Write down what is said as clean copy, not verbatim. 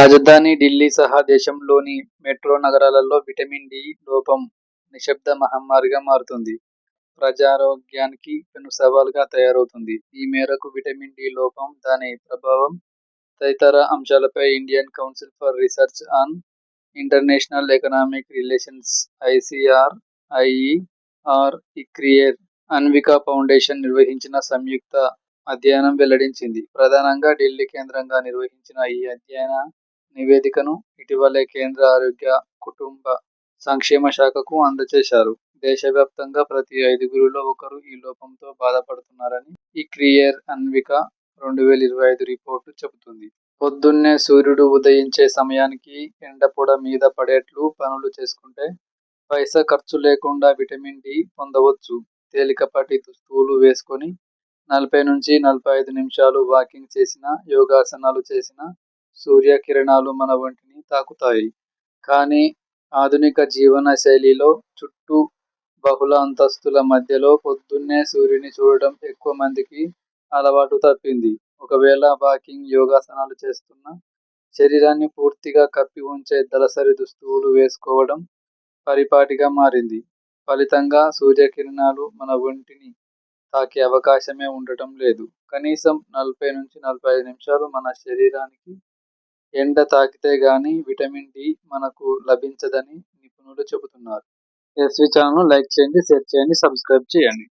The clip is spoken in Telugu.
రాజధాని ఢిల్లీ సహా దేశంలోని మెట్రో నగరాలలో విటమిన్ డి లోపం నిశ్శబ్ద మహమ్మారిగా మారుతుంది. ప్రజారోగ్యానికి పెను సవాలుగా తయారవుతుంది. ఈ మేరకు విటమిన్ డి లోపం, దాని ప్రభావం తదితర అంశాలపై Indian Council for Research on International Economic Relations (ICRIER) ICRIER Anvika Foundation నిర్వహించిన సంయుక్త అధ్యయనం వెల్లడించింది. ప్రధానంగా ఢిల్లీ కేంద్రంగా నిర్వహించిన ఈ అధ్యయన నివేదికను ఇటీవలే కేంద్ర ఆరోగ్య, కుటుంబ సంక్షేమ శాఖకు అందజేశారు. దేశవ్యాప్తంగా ప్రతి 5గురిలో ఒకరు ఈ లోపంతో బాధపడుతున్నారని ఇక్రియేర్ అన్విక 2025 రిపోర్టు చెబుతుంది. పొద్దున్నే సూర్యుడు ఉదయించే సమయానికి ఎండపొడ మీద పడేట్లు పనులు చేసుకుంటే పైసా ఖర్చు లేకుండా విటమిన్ డి పొందవచ్చు. తేలికపాటి దుస్తువులు వేసుకొని 40-45 నిమిషాలు వాకింగ్ చేసినా, యోగాసనాలు చేసినా సూర్యకిరణాలు మన ఒంటిని తాకుతాయి. కానీ ఆధునిక జీవన శైలిలో చుట్టూ బహుళ అంతస్తుల మధ్యలో పొద్దున్నే సూర్యుని చూడడం ఎక్కువ మందికి అలవాటు తప్పింది. ఒకవేళ వాకింగ్, యోగాసనాలు చేస్తున్నా శరీరాన్ని పూర్తిగా కప్పి ఉంచే దళసరి దుస్తువులు వేసుకోవడం పరిపాటిగా మారింది. ఫలితంగా సూర్యకిరణాలు మన ఒంటిని తాకే అవకాశమే ఉండటం లేదు. కనీసం 40-45 నిమిషాలు మన శరీరానికి ఎండ తాకితే గానీ విటమిన్ డి మనకు లభించదని నిపుణులు చెబుతున్నారు. ఎస్వీ ఛానల్ను లైక్ చేయండి, షేర్ చేయండి, సబ్స్క్రైబ్ చేయండి.